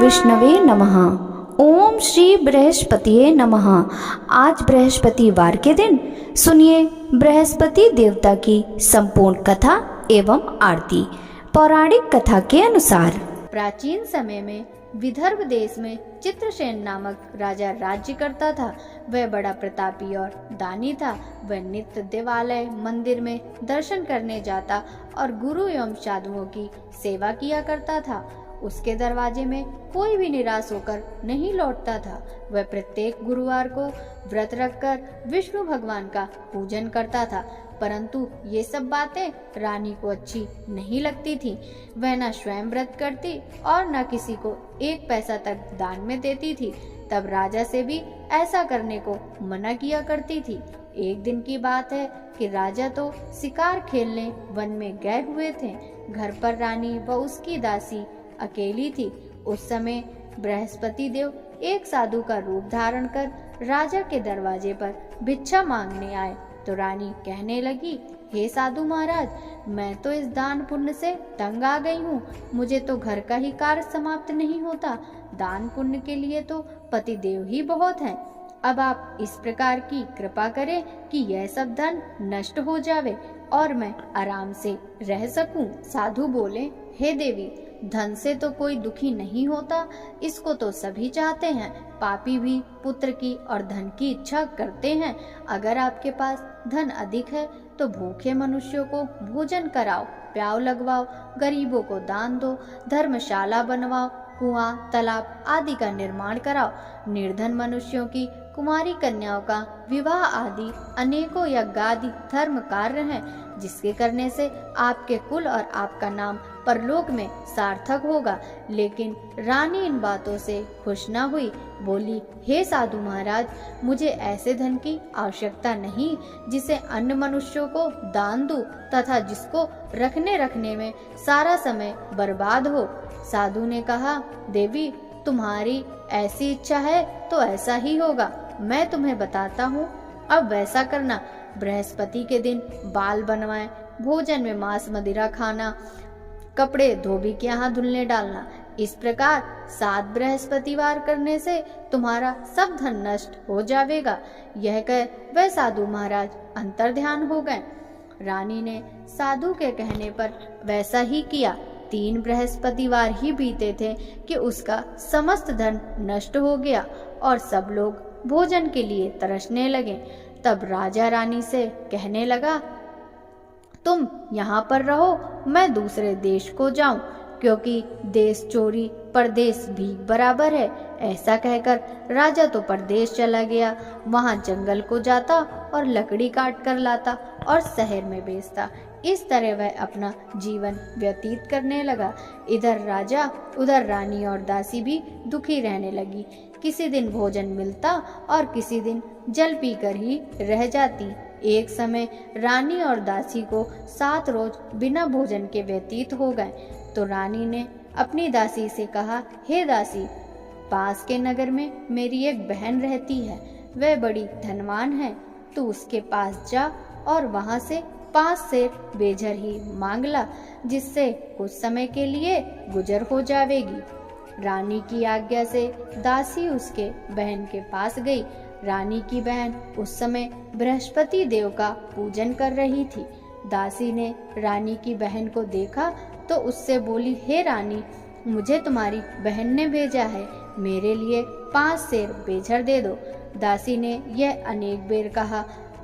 विष्णवे नमः। ओम श्री बृहस्पतिये नमः। आज बृहस्पतिवार के दिन सुनिए बृहस्पति देवता की संपूर्ण कथा एवं आरती। पौराणिक कथा के अनुसार प्राचीन समय में विदर्भ देश में चित्रसेन नामक राजा राज्य करता था। वह बड़ा प्रतापी और दानी था। वह नित्य देवालय मंदिर में दर्शन करने जाता और गुरु एवं साधुओं की सेवा किया करता था। उसके दरवाजे में कोई भी निराश होकर नहीं लौटता था। वह प्रत्येक गुरुवार को व्रत रखकर विष्णु भगवान का पूजन करता था, परंतु ये सब बातें रानी को अच्छी नहीं लगती थी। वह न स्वयं व्रत करती और न किसी को एक पैसा तक दान में देती थी। तब राजा से भी ऐसा करने को मना किया करती थी। एक दिन की बात है कि राजा तो शिकार खेलने वन में गए हुए थे। घर पर रानी व उसकी दासी अकेली थी। उस समय बृहस्पति देव एक साधु का रूप धारण कर राजा के दरवाजे पर भिक्षा मांगने आए। तो रानी कहने लगी, हे साधु महाराज, मैं तो इस दान पुण्य से तंग आ गई हूँ। मुझे तो घर का ही कार्य समाप्त नहीं होता। दान पुण्य के लिए तो पति देव ही बहुत हैं। अब आप इस प्रकार की कृपा करें कि यह सब धन नष्ट हो जावे और मैं आराम से रह सकूं। साधु बोले, हे देवी, धन से तो कोई दुखी नहीं होता, इसको तो सभी चाहते हैं। पापी भी पुत्र की और धन की इच्छा करते हैं। अगर आपके पास धन अधिक है तो भूखे मनुष्यों को भोजन कराओ, प्याव लगवाओ, गरीबों को दान दो, धर्मशाला बनवाओ, कुआं, तालाब आदि का निर्माण कराओ। निर्धन मनुष्यों की कुमारी कन्याओं का विवाह आदि अनेकों यज्ञ आदि धर्म कार्य हैं, जिसके करने से आपके कुल और आपका नाम परलोक में सार्थक होगा। लेकिन रानी इन बातों से खुश न हुई। बोली, हे साधु महाराज, मुझे ऐसे धन की आवश्यकता नहीं जिसे अन्य मनुष्यों को दान दूं तथा जिसको रखने में सारा समय बर्बाद हो। साधु ने कहा, देवी, तुम्हारी ऐसी इच्छा है तो ऐसा ही होगा। मैं तुम्हें बताता हूँ, अब वैसा करना। बृहस्पति के दिन बाल बनवाएं, भोजन में मांस मदिरा खाना, कपड़े धोबी के यहाँ धुलने डालना। इस प्रकार 7 बृहस्पतिवार करने से तुम्हारा सब धन नष्ट हो जाएगा। यह कह वह साधु महाराज अंतर ध्यान हो गए। रानी ने साधु के कहने पर वैसा ही किया। 3 बृहस्पतिवार ही बीते थे कि उसका समस्त धन नष्ट हो गया और सब लोग भोजन के लिए तरसने लगे। तब राजा रानी से कहने लगा, तुम यहाँ पर रहो, मैं दूसरे देश को जाऊं, क्योंकि देश चोरी परदेश भी बराबर है। ऐसा कहकर राजा तो परदेश चला गया। वहां जंगल को जाता और लकड़ी काट कर लाता और शहर में बेचता। इस तरह वह अपना जीवन व्यतीत करने लगा। इधर राजा उधर रानी और दासी भी दुखी रहने लगी। किसी दिन भोजन मिलता और किसी दिन जल पीकर ही रह जाती। एक समय रानी और दासी को 7 रोज बिना भोजन के व्यतीत हो गए। तो रानी ने अपनी दासी से कहा, हे दासी, पास के नगर में मेरी एक बहन रहती है। वह बड़ी धनवान है। तू उसके पास जा और वहां से 5 सेर बेझर ही मांग ला, जिससे कुछ समय के लिए गुजर हो जाएगी। रानी की आज्ञा से दासी उसके बहन के पास गई। रानी की बहन उस समय बृहस्पति देव का पूजन कर रही थी। दासी ने रानी की बहन को देखा तो उससे बोली, हे रानी, मुझे तुम्हारी बहन ने भेजा है, मेरे लिए 5 सेर बेझर दे दो। दासी ने यह अनेक बेर कहा,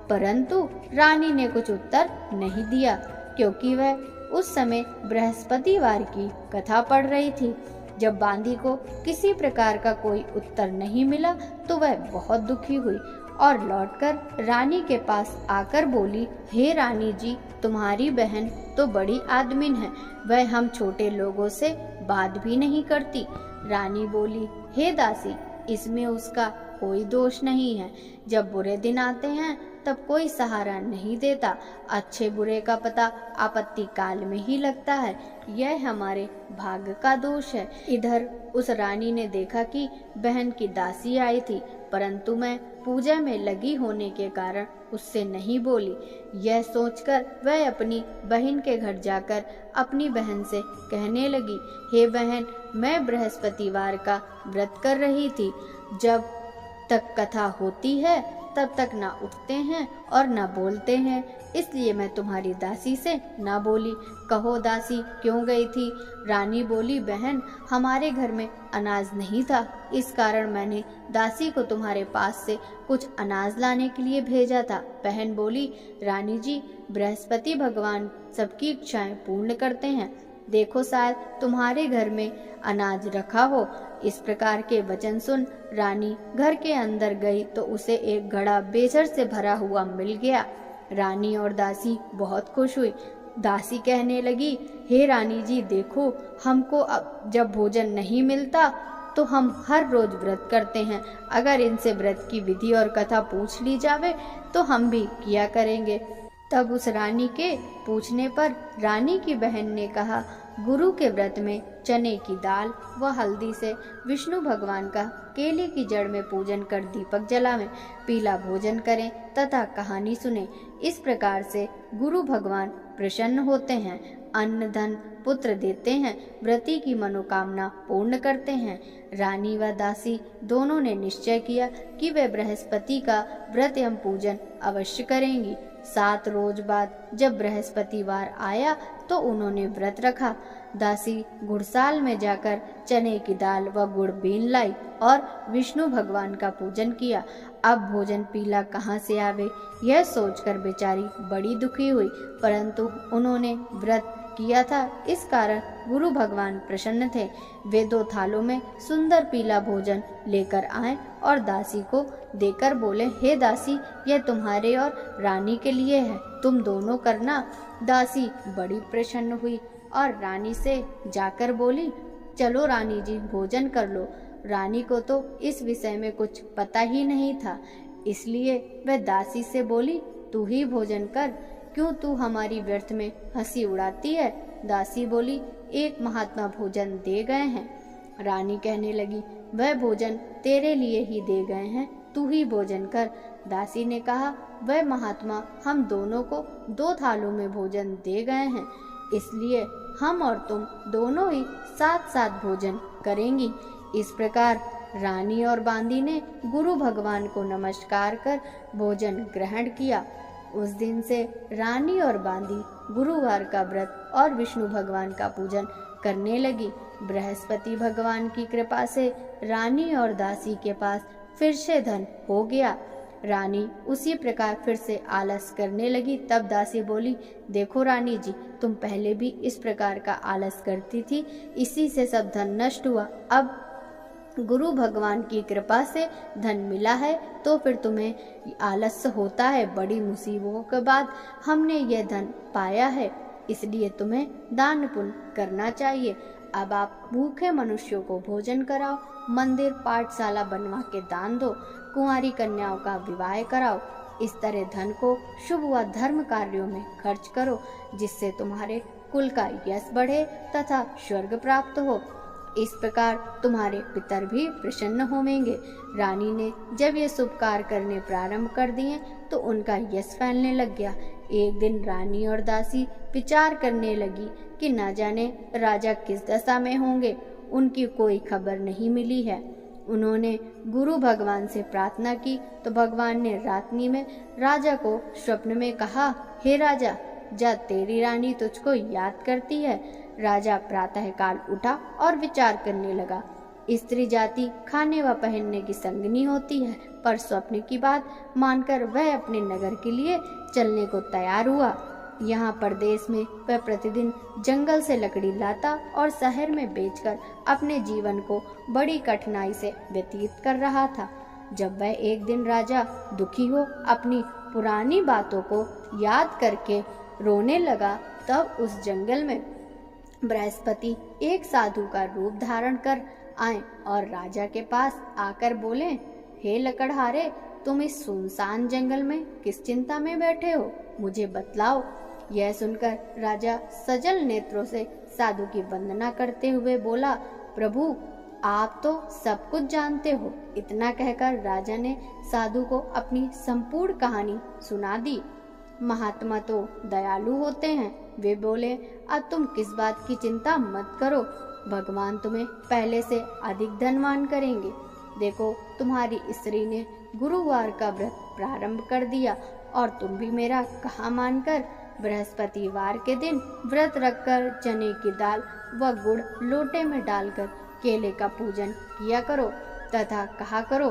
परंतु रानी ने कुछ उत्तर नहीं दिया, क्योंकि वह उस समय बृहस्पतिवार की कथा पढ़ रही थी। जब बांदी को किसी प्रकार का कोई उत्तर नहीं मिला तो वह बहुत दुखी हुई और लौटकर रानी के पास आकर बोली, हे रानी जी, तुम्हारी बहन तो बड़ी आदमीन है। वह हम छोटे लोगों से बात भी नहीं करती। रानी बोली, हे दासी, इसमें उसका कोई दोष नहीं है। जब बुरे दिन आते हैं तब कोई सहारा नहीं देता। अच्छे बुरे का पता आपत्ति काल में ही लगता है। यह हमारे भाग्य का दोष है। इधर उस रानी ने देखा कि बहन की दासी आई थी, परंतु मैं पूजा में लगी होने के कारण उससे नहीं बोली। यह सोचकर वह अपनी बहन के घर जाकर अपनी बहन से कहने लगी, हे बहन, मैं बृहस्पतिवार का व्रत कर रही थी। जब तक कथा होती है तब तक ना उठते हैं और ना बोलते हैं, इसलिए मैं तुम्हारी दासी से ना बोली। कहो दासी क्यों गई थी? रानी बोली, बहन, हमारे घर में अनाज नहीं था, इस कारण मैंने दासी को तुम्हारे पास से कुछ अनाज लाने के लिए भेजा था। बहन बोली, रानी जी, बृहस्पति भगवान सबकी इच्छाएं पूर्ण करते हैं। देखो शायद तुम्हारे घर में अनाज रखा हो। इस प्रकार के वचन सुन रानी घर के अंदर गई तो उसे एक घड़ा बेजर से भरा हुआ मिल गया। रानी और दासी बहुत खुश हुई। दासी कहने लगी, हे रानी जी, देखो, हमको अब जब भोजन नहीं मिलता तो हम हर रोज व्रत करते हैं। अगर इनसे व्रत की विधि और कथा पूछ ली जावे तो हम भी किया करेंगे। तब उस रानी के पूछने पर रानी की बहन ने कहा, गुरु के व्रत में चने की दाल व हल्दी से विष्णु भगवान का केले की जड़ में पूजन कर दीपक जलावें, पीला भोजन करें तथा कहानी सुने। इस प्रकार से गुरु भगवान प्रसन्न होते हैं, अन्न धन पुत्र देते हैं, व्रती की मनोकामना पूर्ण करते हैं। रानी व दासी दोनों ने निश्चय किया कि वे बृहस्पति का व्रत एवं पूजन अवश्य करेंगी। 7 रोज बाद जब बृहस्पतिवार आया तो उन्होंने व्रत रखा। दासी घुड़साल में जाकर चने की दाल व गुड़ बीन लाई और विष्णु भगवान का पूजन किया। अब भोजन पीला कहाँ से आवे, यह सोचकर बेचारी बड़ी दुखी हुई, परंतु उन्होंने व्रत किया था, इस कारण गुरु भगवान प्रसन्न थे। वे 2 थालों में सुंदर पीला भोजन लेकर आए और दासी को देकर बोले, हे दासी, यह तुम्हारे और रानी के लिए है, तुम दोनों करना। दासी बड़ी प्रसन्न हुई और रानी से जाकर बोली, चलो रानी जी, भोजन कर लो। रानी को तो इस विषय में कुछ पता ही नहीं था, इसलिए वह दासी से बोली, तू ही भोजन कर, क्यों तू हमारी व्यर्थ में हंसी उड़ाती है? दासी बोली, एक महात्मा भोजन दे गए हैं। रानी कहने लगी, वह भोजन तेरे लिए ही दे गए हैं, तू ही भोजन कर। दासी ने कहा, वह महात्मा हम दोनों को 2 थालों में भोजन दे गए हैं, इसलिए हम और तुम दोनों ही साथ साथ भोजन करेंगी। इस प्रकार रानी और बांदी ने गुरु भगवान को नमस्कार कर भोजन ग्रहण किया। उस दिन से रानी और बांदी गुरुवार का व्रत और विष्णु भगवान का पूजन करने लगी। बृहस्पति भगवान की कृपा से रानी और दासी के पास फिर से धन हो गया। रानी उसी प्रकार फिर से आलस करने लगी। तब दासी बोली, देखो रानी जी, तुम पहले भी इस प्रकार का आलस करती थी, इसी से सब धन नष्ट हुआ। अब गुरु भगवान की कृपा से धन मिला है तो फिर तुम्हें आलस्य होता है। बड़ी मुसीबतों के बाद हमने यह धन पाया है, इसलिए तुम्हें दान पुण्य करना चाहिए। अब आप भूखे मनुष्यों को भोजन कराओ, मंदिर पाठशाला बनवा के दान दो, कुंवारी कन्याओं का विवाह कराओ। इस तरह धन को शुभ व धर्म कार्यों में खर्च करो, जिससे तुम्हारे कुल का यश बढ़े तथा स्वर्ग प्राप्त हो। इस प्रकार तुम्हारे पितर भी प्रसन्न होंगे। रानी ने जब ये शुभ कार्य करने प्रारंभ कर दिए तो उनका यश फैलने लग गया। एक दिन रानी और दासी विचार करने लगी कि न जाने राजा किस दशा में होंगे, उनकी कोई खबर नहीं मिली है। उन्होंने गुरु भगवान से प्रार्थना की तो भगवान ने रात्रि में राजा को स्वप्न में कहा, हे राजा, जा तेरी रानी तुझको याद करती है। राजा प्रातःकाल उठा और विचार करने लगा। स्त्री जाति खाने व पहनने की संगनी होती है, पर स्वप्न की बात मानकर वह अपने नगर के लिए चलने को तैयार हुआ। यहाँ परदेश में वह प्रतिदिन जंगल से लकड़ी लाता और शहर में बेचकर अपने जीवन को बड़ी कठिनाई से व्यतीत कर रहा था। जब वह एक दिन राजा दुखी हो अपनी पुरानी बातों को याद करके रोने लगा, तब उस जंगल में बृहस्पति एक साधु का रूप धारण कर आए और राजा के पास आकर बोले, हे लकड़हारे, तुम इस सुनसान जंगल में किस चिंता में बैठे हो, मुझे बतलाओ। यह सुनकर राजा सजल नेत्रों से साधु की वंदना करते हुए बोला, प्रभु आप तो सब कुछ जानते हो। इतना कहकर राजा ने साधु को अपनी संपूर्ण कहानी सुना दी। महात्मा तो दयालु होते हैं। वे बोले, अब तुम किस बात की चिंता मत करो, भगवान तुम्हें पहले से अधिक धनवान करेंगे। देखो तुम्हारी स्त्री ने गुरुवार का व्रत प्रारंभ कर दिया और तुम भी मेरा कहा मानकर बृहस्पतिवार के दिन व्रत रखकर चने की दाल व गुड़ लोटे में डालकर केले का पूजन किया करो तथा कहा करो,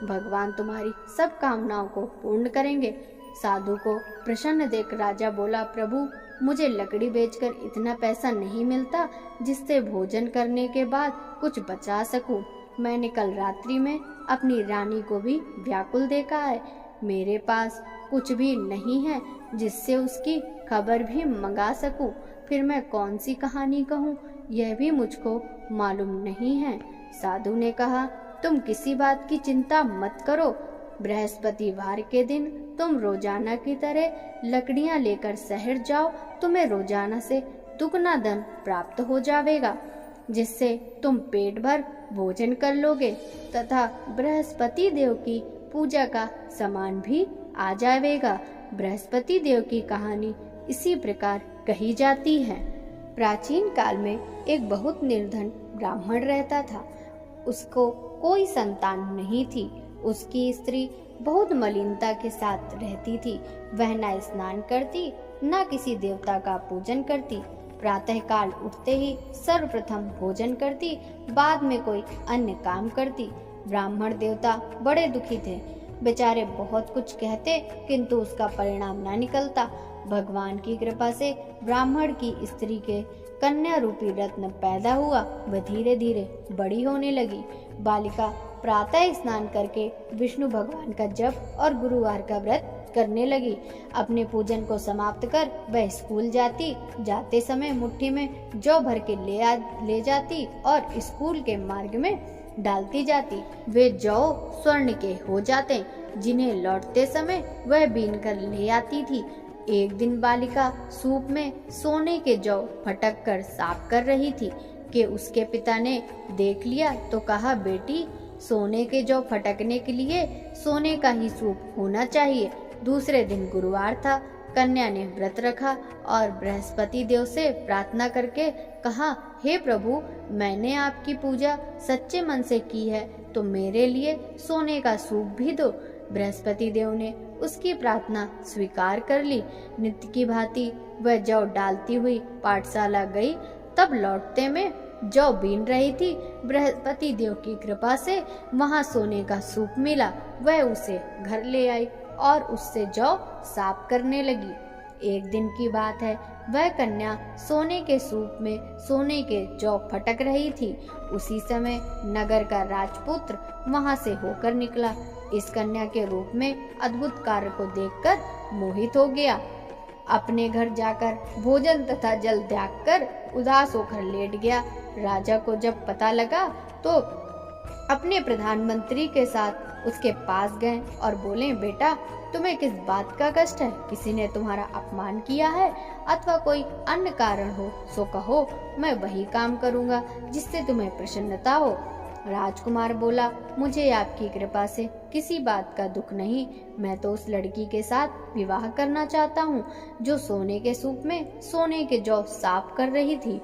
भगवान तुम्हारी सब कामनाओं को पूर्ण करेंगे। साधु को प्रसन्न देख राजा बोला, प्रभु मुझे लकड़ी बेचकर इतना पैसा नहीं मिलता जिससे भोजन करने के बाद कुछ बचा सकूं। मैंने कल रात्रि में अपनी रानी को भी व्याकुल देखा है। मेरे पास कुछ भी नहीं है जिससे उसकी खबर भी मंगा सकूं। फिर मैं कौन सी कहानी कहूँ यह भी मुझको मालूम नहीं है। साधु ने कहा, तुम किसी बात की चिंता मत करो। बृहस्पतिवार के दिन तुम रोजाना की तरह लकड़ियां लेकर शहर जाओ। तुम्हें रोजाना से दुगना धन प्राप्त हो जाएगा जिससे तुम पेट भर भोजन कर लोगे तथा बृहस्पति देव की पूजा का सामान भी आ जाएगा। बृहस्पति देव की कहानी इसी प्रकार कही जाती है। प्राचीन काल में एक बहुत निर्धन ब्राह्मण रहता था। उसको कोई संतान नहीं थी। उसकी स्त्री बहुत मलिनता के साथ रहती थी। वह न स्नान करती न किसी देवता का पूजन करती। प्रातः काल उठते ही सर्वप्रथम भोजन करती, बाद में कोई अन्य काम करती। ब्राह्मण देवता बड़े दुखी थे। बेचारे बहुत कुछ कहते किंतु उसका परिणाम न निकलता। भगवान की कृपा से ब्राह्मण की स्त्री के कन्या रूपी रत्न पैदा हुआ। वह धीरे धीरे बड़ी होने लगी। बालिका प्रातः स्नान करके विष्णु भगवान का जप और गुरुवार का व्रत करने लगी। अपने पूजन को समाप्त कर वह स्कूल जाती। जाते समय मुट्ठी में जौ भर के ले जाती और स्कूल के मार्ग में डालती जाती। वे जौ स्वर्ण के हो जाते जिन्हें लौटते समय वह बीन कर ले आती थी। एक दिन बालिका सूप में सोने के जौ फटक कर साफ कर रही थी कि उसके पिता ने देख लिया तो कहा, बेटी सोने के जौ फटकने के लिए सोने का ही सूप होना चाहिए। दूसरे दिन गुरुवार था। कन्या ने व्रत रखा और बृहस्पति देव से प्रार्थना करके कहा, हे प्रभु मैंने आपकी पूजा सच्चे मन से की है तो मेरे लिए सोने का सूप भी दो। बृहस्पति देव ने उसकी प्रार्थना स्वीकार कर ली। नित्य की भांति वह जौ डालती हुई पाठशाला गई। तब लौटते में जौ बीन रही थी। बृहस्पति देव की कृपा से वहां सोने का सूप मिला। वह उसे घर ले आई और उससे जौ साफ करने लगी। एक दिन की बात है, वह कन्या सोने के सूप में सोने के जौ फटक रही थी। उसी समय नगर का राजपुत्र वहां से होकर निकला। इस कन्या के रूप में अद्भुत कार्य को देखकर मोहित हो गया। अपने घर जाकर भोजन तथा जल त्याग कर उदास होकर लेट गया। राजा को जब पता लगा तो अपने प्रधानमंत्री के साथ उसके पास गए और बोले, बेटा तुम्हें किस बात का कष्ट है? किसी ने तुम्हारा अपमान किया है अथवा कोई अन्य कारण हो सो कहो, मैं वही काम करूंगा जिससे तुम्हें प्रसन्नता हो। राजकुमार बोला, मुझे आपकी कृपा से किसी बात का दुख नहीं। मैं तो उस लड़की के साथ विवाह करना चाहता हूँ जो सोने के सूप में सोने के जौ साफ कर रही थी।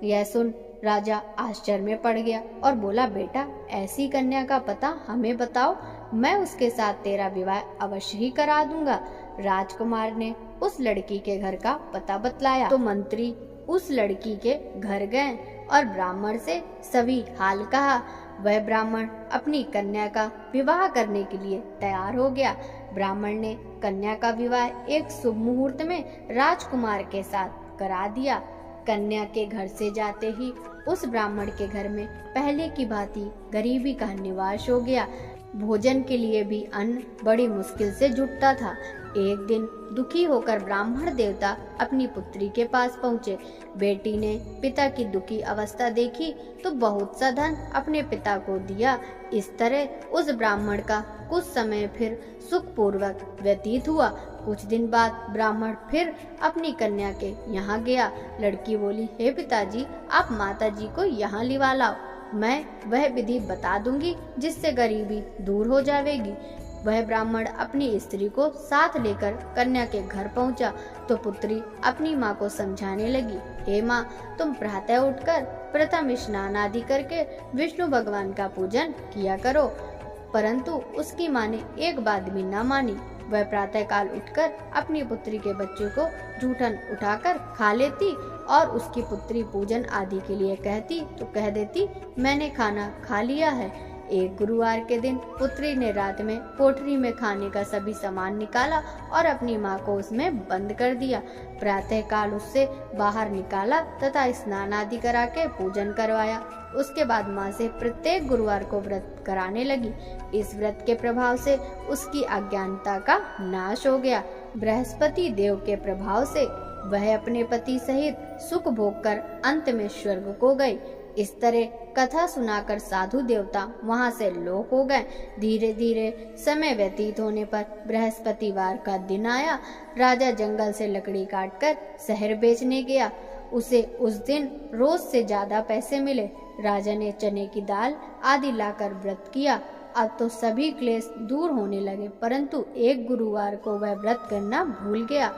यह सुन राजा आश्चर्य में पड़ गया और बोला, बेटा ऐसी कन्या का पता हमें बताओ, मैं उसके साथ तेरा विवाह अवश्य ही करा दूंगा। राजकुमार ने उस लड़की के घर का पता बतलाया तो मंत्री उस लड़की के घर गए और ब्राह्मण से सभी हाल कहा। वह ब्राह्मण अपनी कन्या का विवाह करने के लिए तैयार हो गया। ब्राह्मण ने कन्या का विवाह एक शुभ मुहूर्त में राजकुमार के साथ करा दिया। कन्या के घर से जाते ही उस ब्राह्मण के घर में पहले की भांति गरीबी का निवास हो गया। भोजन के लिए भी अन्न बड़ी मुश्किल से जुटता था। एक दिन दुखी होकर ब्राह्मण देवता अपनी पुत्री के पास पहुँचे। बेटी ने पिता की दुखी अवस्था देखी तो बहुत सा धन अपने पिता को दिया। इस तरह उस ब्राह्मण का कुछ समय फिर सुखपूर्वक व्यतीत हुआ। कुछ दिन बाद ब्राह्मण फिर अपनी कन्या के यहाँ गया। लड़की बोली, हे पिताजी, आप माताजी को यहाँ लिवा लाओ, मैं वह विधि बता दूंगी जिससे गरीबी दूर हो जाएगी। वह ब्राह्मण अपनी स्त्री को साथ लेकर कन्या के घर पहुंचा तो पुत्री अपनी माँ को समझाने लगी, हे माँ, तुम प्रातः उठकर प्रथम स्नान आदि करके विष्णु भगवान का पूजन किया करो। परंतु उसकी माँ ने एक बात भी न मानी। वह प्रातः काल उठकर अपनी पुत्री के बच्चे को जूठन उठाकर खा लेती और उसकी पुत्री पूजन आदि के लिए कहती तो कह देती, मैंने खाना खा लिया है। एक गुरुवार के दिन पुत्री ने रात में कोठरी में खाने का सभी सामान निकाला और अपनी माँ को उसमें बंद कर दिया। प्रातः काल उससे बाहर निकाला तथा स्नान आदि करा के पूजन करवाया। उसके बाद माँ से प्रत्येक गुरुवार को व्रत कराने लगी। इस व्रत के प्रभाव से उसकी अज्ञानता का नाश हो गया। बृहस्पति देव के प्रभाव से वह अपने पति सहित सुख भोग कर अंत में स्वर्ग को गई। इस तरह कथा सुनाकर साधु देवता वहां से लोप हो गए। धीरे धीरे समय व्यतीत होने पर बृहस्पतिवार का दिन आया। राजा जंगल से लकड़ी काटकर शहर बेचने गया। उसे उस दिन रोज से ज्यादा पैसे मिले। राजा ने चने की दाल आदि लाकर व्रत किया। अब तो सभी क्लेश दूर होने लगे, परंतु एक गुरुवार को वह व्रत करना भूल गया।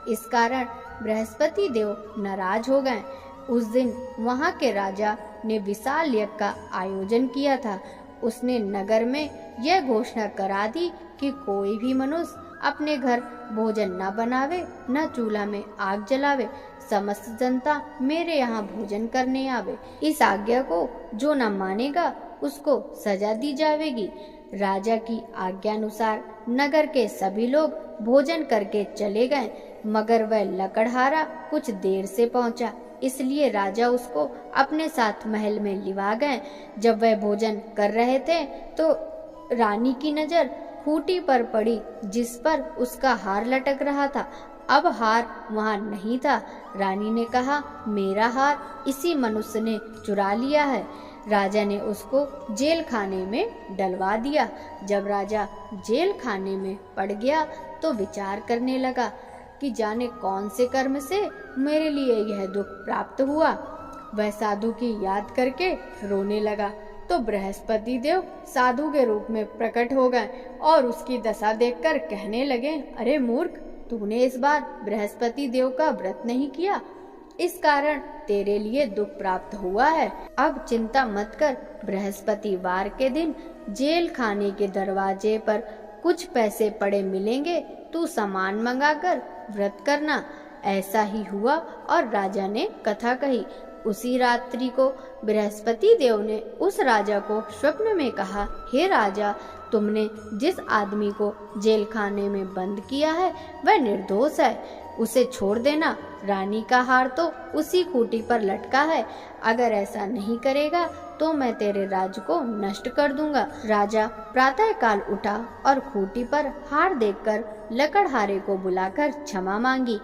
इस कारण बृहस्पति देव नाराज हो गए। उस दिन वहां के राजा ने विशाल यज्ञ का आयोजन किया था। उसने नगर में यह घोषणा करा दी कि कोई भी मनुष्य अपने घर भोजन न बनावे, न चूल्हा में आग जलावे। समस्त जनता मेरे यहाँ भोजन करने आवे। इस आज्ञा को जो न मानेगा उसको सजा दी जाएगी। राजा की आज्ञानुसार नगर के सभी लोग भोजन करके चले गए, मगर वह लकड़हारा कुछ देर से पहुंचा, इसलिए राजा उसको अपने साथ महल में लिवा गए। जब वह भोजन कर रहे थे तो रानी की नजर खूंटी पर पड़ी जिस पर उसका हार लटक रहा था। अब हार वहां नहीं था। रानी ने कहा, मेरा हार इसी मनुष्य ने चुरा लिया है। राजा ने उसको जेल खाने में डलवा दिया। जब राजा जेल खाने में पड़ गया तो विचार करने लगा कि जाने कौन से कर्म से मेरे लिए यह दुख प्राप्त हुआ। वह साधु की याद करके रोने लगा तो बृहस्पति देव साधु के रूप में प्रकट हो गए और उसकी दशा देखकर कहने लगे, अरे मूर्ख, तूने इस बार बृहस्पति देव का व्रत नहीं किया, इस कारण तेरे लिए दुख प्राप्त हुआ है। अब चिंता मत कर, बृहस्पतिवार के दिन जेल खाने के दरवाजे पर कुछ पैसे पड़े मिलेंगे, तू सामान मंगाकर व्रत करना। ऐसा ही हुआ और राजा ने कथा कही। उसी रात्रि को बृहस्पति देव ने उस राजा को स्वप्न में कहा, हे राजा, तुमने जिस आदमी को जेल खाने में बंद किया है वह निर्दोष है, उसे छोड़ देना। रानी का हार तो उसी खूंटी पर लटका है, अगर ऐसा नहीं करेगा तो मैं तेरे राज्य को नष्ट कर दूंगा। राजा प्रातः काल उठा और खूंटी पर हार देखकर लकड़हारे को बुलाकर क्षमा मांगी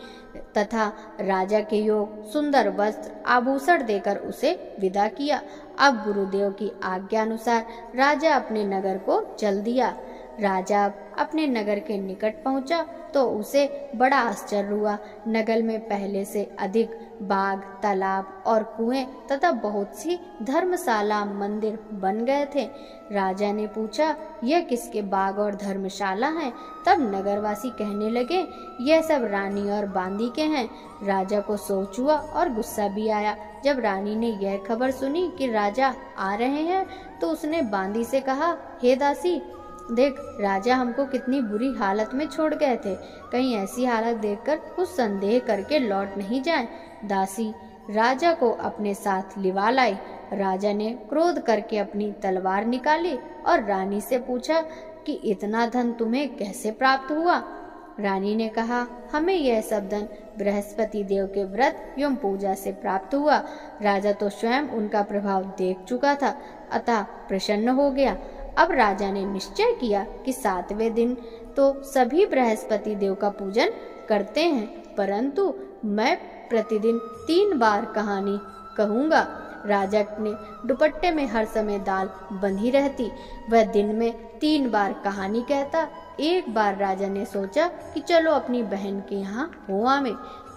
तथा राजा के योग सुंदर वस्त्र आभूषण देकर उसे विदा किया। अब गुरुदेव की आज्ञा अनुसार राजा अपने नगर को चल दिया। राजा अपने नगर के निकट पहुंचा तो उसे बड़ा आश्चर्य हुआ। नगर में पहले से अधिक बाग, तालाब और कुएं तथा बहुत सी धर्मशाला, मंदिर बन गए थे। राजा ने पूछा, यह किसके बाग और धर्मशाला हैं? तब नगरवासी कहने लगे, यह सब रानी और बांदी के हैं। राजा को सोच हुआ और गुस्सा भी आया। जब रानी ने यह खबर सुनी कि राजा आ रहे हैं तो उसने बांदी से कहा, हे दासी, देख, राजा हमको कितनी बुरी हालत में छोड़ गए थे, कहीं ऐसी हालत देखकर कुछ संदेह करके लौट नहीं जाएं। दासी राजा को अपने साथ लिवा लाई। राजा ने क्रोध करके अपनी तलवार निकाली और रानी से पूछा कि इतना धन तुम्हें कैसे प्राप्त हुआ? रानी ने कहा, हमें यह सब धन बृहस्पति देव के व्रत एवं पूजा से प्राप्त हुआ। राजा तो स्वयं उनका प्रभाव देख चुका था, अतः प्रसन्न हो गया। अब राजा ने निश्चय किया कि 7वें दिन तो सभी बृहस्पति देव का पूजन करते हैं, परंतु मैं प्रतिदिन 3 बार कहानी कहूँगा। राजा ने दुपट्टे में हर समय दाल बंधी रहती। वह दिन में 3 बार कहानी कहता। एक बार राजा ने सोचा कि चलो अपनी बहन के यहाँ हो आवे।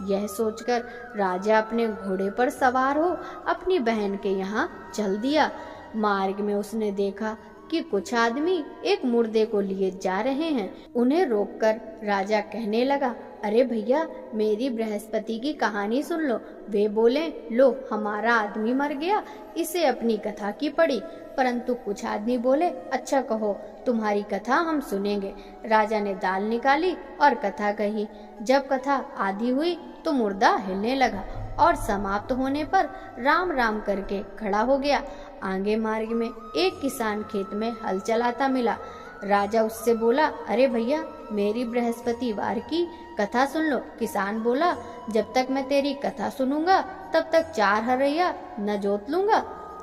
यह सोचकर राजा अपने घोड़े पर सवार हो अपनी बहन के यहाँ चल दिया। मार्ग में उसने देखा कि कुछ आदमी एक मुर्दे को लिए जा रहे हैं। उन्हें रोककर राजा कहने लगा, अरे भैया, मेरी बृहस्पति की कहानी सुन लो। वे बोले, लो, हमारा आदमी मर गया, इसे अपनी कथा की पड़ी। परंतु कुछ आदमी बोले, अच्छा कहो, तुम्हारी कथा हम सुनेंगे। राजा ने दाल निकाली और कथा कही। जब कथा आधी हुई तो मुर्दा हिलने लगा और समाप्त होने पर राम राम करके खड़ा हो गया। आगे मार्ग में एक किसान खेत में हल चलाता मिला। राजा उससे बोला, अरे भैया, मेरी बृहस्पतिवार की कथा सुन लो। किसान बोला, जब तक मैं तेरी कथा सुनूंगा तब तक 4 हरैया न जोत लूंगा।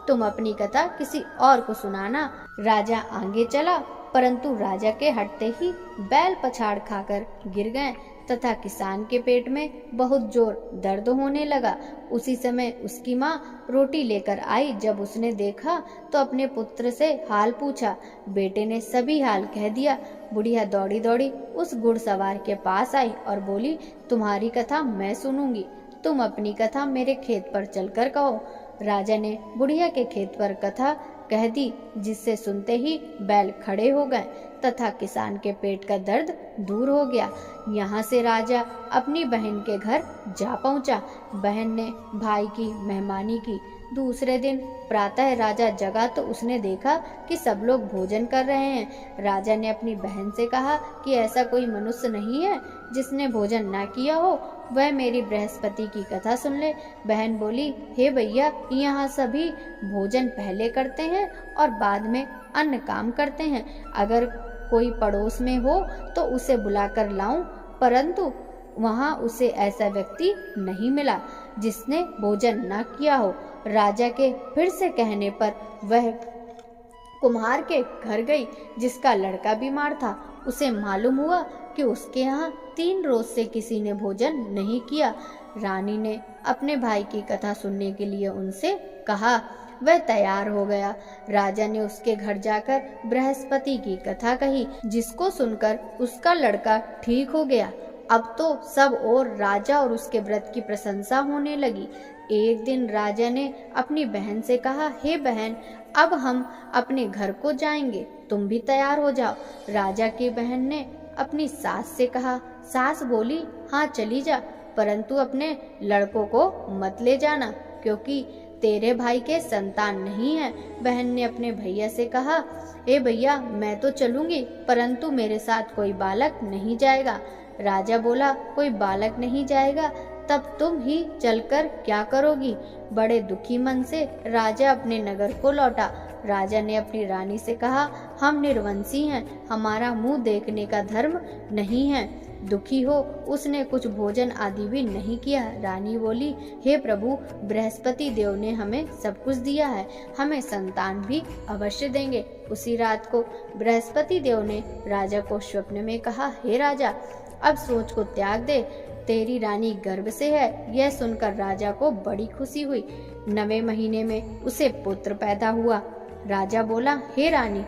तुम अपनी कथा किसी और को सुनाना। राजा आगे चला, परंतु राजा के हटते ही बैल पछाड़ खाकर गिर गए तथा किसान के पेट में बहुत जोर दर्द होने लगा। उसी समय उसकी माँ रोटी लेकर आई। जब उसने देखा तो अपने पुत्र से हाल पूछा। बेटे ने सभी हाल कह दिया। बुढ़िया दौड़ी दौड़ी उस घुड़सवार के पास आई और बोली, तुम्हारी कथा मैं सुनूंगी, तुम अपनी कथा मेरे खेत पर चलकर कहो। राजा ने बुढ़िया के खेत पर कथा कह दी, जिससे सुनते ही बैल खड़े हो गए तथा किसान के पेट का दर्द दूर हो गया। यहाँ से राजा अपनी बहन के घर जा पहुँचा। बहन ने भाई की मेहमानी की। दूसरे दिन प्रातः राजा जगा तो उसने देखा कि सब लोग भोजन कर रहे हैं। राजा ने अपनी बहन से कहा कि ऐसा कोई मनुष्य नहीं है जिसने भोजन ना किया हो, वह मेरी बृहस्पति की कथा सुन ले। बहन बोली, हे भैया, यहाँ सभी भोजन पहले करते हैं और बाद में अन्य काम करते हैं। अगर कोई पड़ोस में हो तो उसे बुलाकर लाऊं, परंतु वहाँ उसे ऐसा व्यक्ति नहीं मिला जिसने भोजन न किया हो। राजा के फिर से कहने पर वह कुम्हार के घर गई, जिसका लड़का बीमार था। उसे मालूम हुआ कि उसके यहाँ 3 रोज से किसी ने भोजन नहीं किया। रानी ने अपने भाई की कथा सुनने के लिए उनसे कहा। वह तैयार हो गया। राजा ने उसके घर जाकर बृहस्पति की कथा कही, जिसको सुनकर उसका लड़का ठीक हो गया। अब तो सब और राजा और उसके व्रत की प्रशंसा होने लगी। एक दिन राजा ने अपनी बहन से कहा, हे बहन, अब हम अपने घर को जाएंगे, तुम भी तैयार हो जाओ। राजा की बहन ने अपनी सास से कहा। सास बोली, हाँ चली जा, परंतु अपने लड़कों को मत ले जाना, क्योंकि तेरे भाई के संतान नहीं है। बहन ने अपने भैया से कहा, हे भैया, मैं तो चलूंगी, परंतु मेरे साथ कोई बालक नहीं जाएगा। राजा बोला, कोई बालक नहीं जाएगा, तब तुम ही चलकर क्या करोगी? बड़े दुखी मन से राजा अपने नगर को लौटा। राजा ने अपनी रानी से कहा, हम निर्वंशी हैं, हमारा मुंह देखने का धर्म नहीं है। दुखी हो उसने कुछ भोजन आदि भी नहीं किया। रानी बोली, हे प्रभु, बृहस्पति देव ने हमें सब कुछ दिया है, हमें संतान भी अवश्य देंगे। उसी रात को बृहस्पति देव ने राजा को स्वप्न में कहा, हे राजा, अब सोच को त्याग दे, तेरी रानी गर्भ से है। यह सुनकर राजा को बड़ी खुशी हुई। 9वें महीने में उसे पुत्र पैदा हुआ। राजा बोला, हे रानी,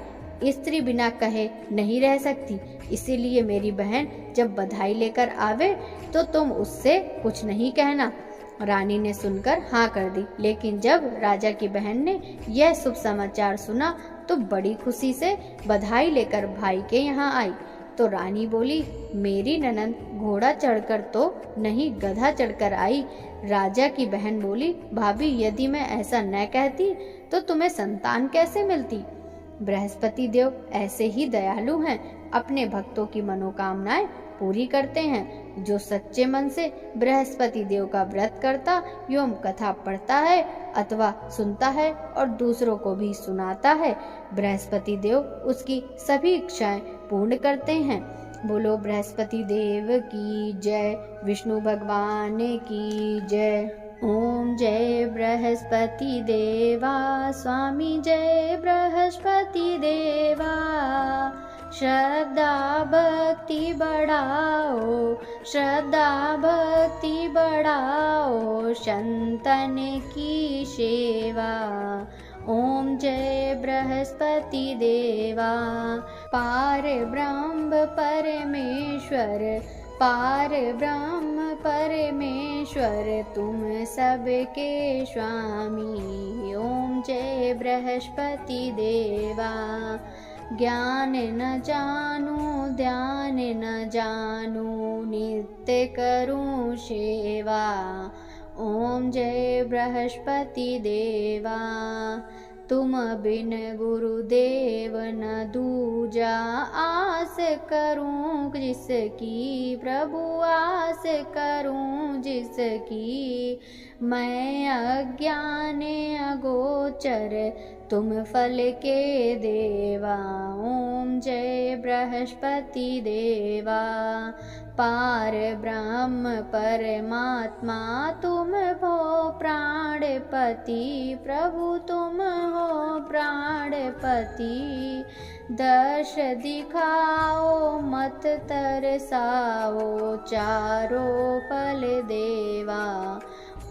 स्त्री बिना कहे नहीं रह सकती, इसीलिए मेरी बहन जब बधाई लेकर आवे तो तुम उससे कुछ नहीं कहना। रानी ने सुनकर हाँ कर दी। लेकिन जब राजा की बहन ने यह शुभ समाचार सुना तो बड़ी खुशी से बधाई लेकर भाई के यहाँ आई। तो रानी बोली, मेरी ननंद घोड़ा चढ़कर तो नहीं, गधा चढ़कर आई। राजा की बहन बोली, भाभी, यदि मैं ऐसा न कहती तो तुम्हें संतान कैसे मिलती? बृहस्पति देव ऐसे ही दयालु हैं, अपने भक्तों की मनोकामनाएं पूरी करते हैं। जो सच्चे मन से बृहस्पति देव का व्रत करता एवं कथा पढ़ता है अथवा सुनता है और दूसरों को भी सुनाता है, बृहस्पति देव उसकी सभी इच्छाएं पूर्ण करते हैं। बोलो बृहस्पति देव की जय, विष्णु भगवान की जय। ओम जय बृहस्पति देवा, स्वामी जय बृहस्पति देवा, श्रद्धा भक्ति बढ़ाओ, श्रद्धा भक्ति बढ़ाओ, संतन की सेवा। ओम जय बृहस्पति देवा। पार ब्रह्म परमेश्वर, पार ब्रह्म परमेश्वर, तुम सबके स्वामी। ओम जय बृहस्पति देवा। ज्ञान न जानू, ध्यान न जानू, नित्य करूं सेवा। ओम जय बृहस्पति देवा। तुम बिन गुरुदेव न दूजा, आस करूं जिसकी, प्रभु आस करूं जिसकी। मैं अज्ञान अगोचर, तुम फल के देवा। ओम जय बृहस्पति देवा। पार ब्रह्म परमात्मा, तुम हो प्राणपति, प्रभु तुम हो प्राणपति। दर्श दिखाओ मत तरसाओ, चारों फल देवा।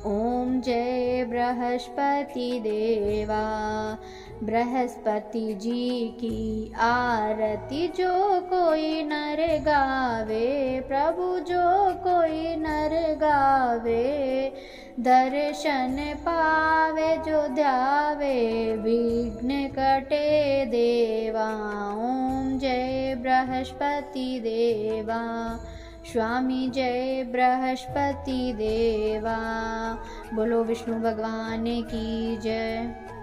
ओम जय बृहस्पति देवा। बृहस्पति जी की आरती जो कोई नर गावे, प्रभु जो कोई नर गावे। दर्शन पावे जो ध्यावे, विघ्न कटे देवा। ओम जय बृहस्पति देवा। स्वामी जय बृहस्पति देवा। बोलो विष्णु भगवान की जय।